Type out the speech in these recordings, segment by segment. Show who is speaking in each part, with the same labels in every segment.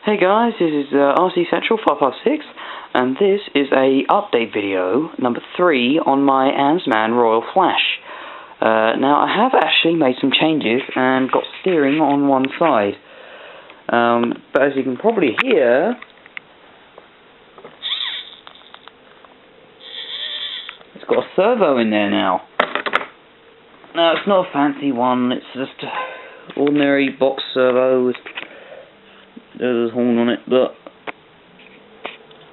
Speaker 1: Hey guys, this is RC Central 556, and this is a update video number 3 on my Ansmann Royal Flash. Now I have actually made some changes and got steering on one side, but as you can probably hear, it's got a servo in there now. Now it's not a fancy one, it's just an ordinary box servo with there's a horn on it, but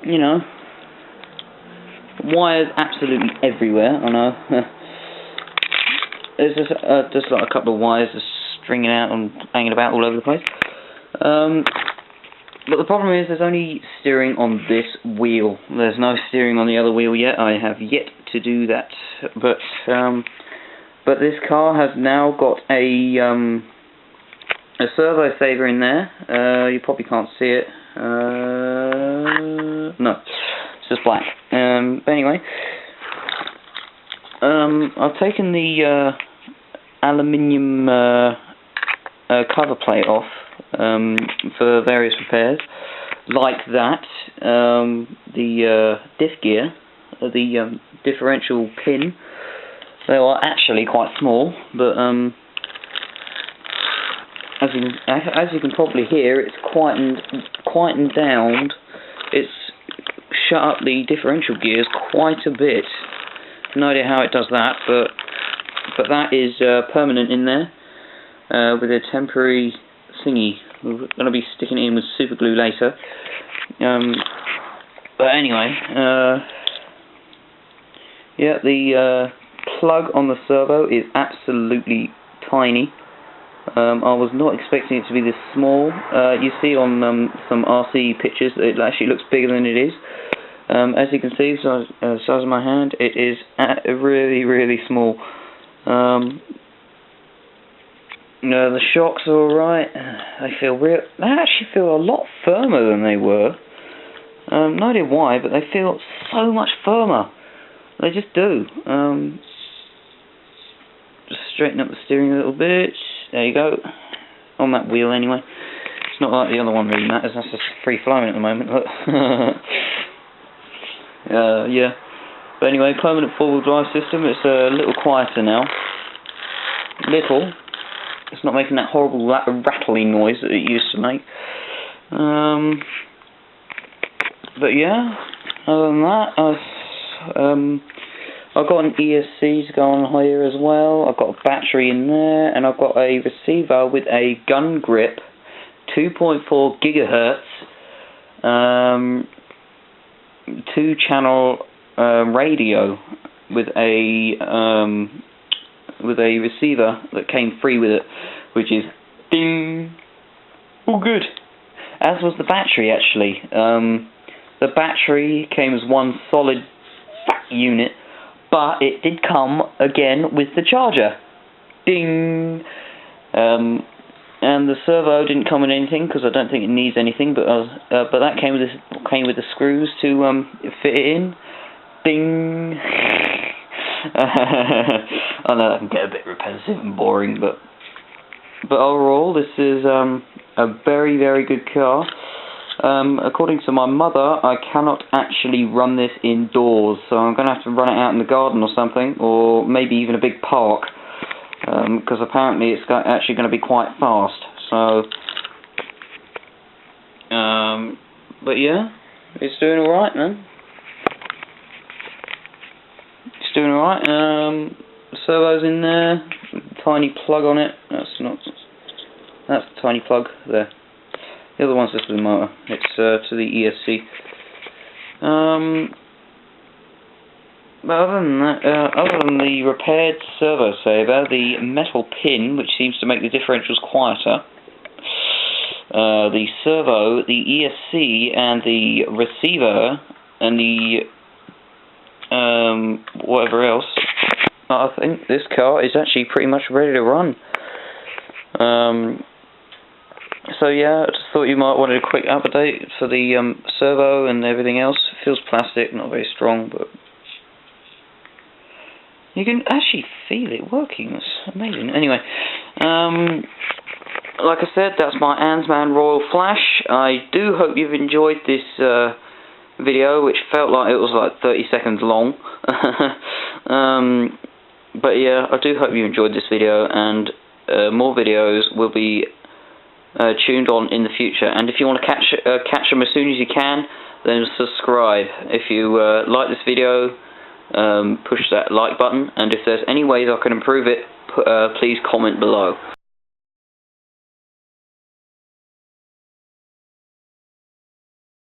Speaker 1: you know, wires absolutely everywhere. I know. There's just like a couple of wires just stringing out and hanging about all over the place. But the problem is there's only steering on this wheel. There's no steering on the other wheel yet. I have yet to do that. But this car has now got a servo saver in there. You probably can't see it. No, it's just black. But anyway, I've taken the aluminium cover plate off for various repairs, like that. The diff gear, the differential pin. They are actually quite small, but as you can probably hear, it's quietened down. It's shut up the differential gears quite a bit. No idea how it does that, but that is permanent in there with a temporary thingy. We're going to be sticking it in with super glue later. But anyway, yeah, the plug on the servo is absolutely tiny. I was not expecting it to be this small. You see on some RC pictures that it actually looks bigger than it is. As you can see, the size of my hand, it is really, really small. The shocks are alright. They actually feel a lot firmer than they were. No idea why, but they feel so much firmer. They just do. Just straighten up the steering a little bit. There you go. On that wheel anyway. It's not like the other one really matters, that's just free flowing at the moment. But yeah. But anyway, permanent four-wheel drive system. It's a little quieter now. Little. It's not making that horrible rattling noise that it used to make. But yeah, other than that, I've got an ESC to go on here as well. I've got a battery in there, and I've got a receiver with a gun grip, 2.4 gigahertz, 2-channel radio with a receiver that came free with it, which is ding, all good. As was the battery actually. The battery came as one solid fat unit. But it did come again with the charger. Ding! And the servo didn't come with anything because I don't think it needs anything. But that came with the screws to fit it in. Ding! I know that can get a bit repetitive and boring, but overall this is a very, very good car. According to my mother, I cannot actually run this indoors, so I'm going to have to run it out in the garden or something, or maybe even a big park, because apparently it's actually going to be quite fast. So, but yeah, it's doing alright, man. It's doing alright. The servo's in there, tiny plug on it. That's the tiny plug there. The other one's just the motor. It's to the ESC. But other than that, other than the repaired servo saver, the metal pin, which seems to make the differentials quieter, the servo, the ESC, and the receiver, and the whatever else, I think this car is actually pretty much ready to run. So yeah, I just thought you might want a quick update for the servo and everything else. It feels plastic, not very strong, but you can actually feel it working. That's amazing. Anyway, like I said, that's my ansmann Royal Flash. I do hope you've enjoyed this video, which felt like it was like 30 seconds long. But yeah, I do hope you enjoyed this video, and more videos will be tuned on in the future. And if you want to catch them as soon as you can, then subscribe. If you like this video, push that like button, and if there's any ways I can improve it, please comment below.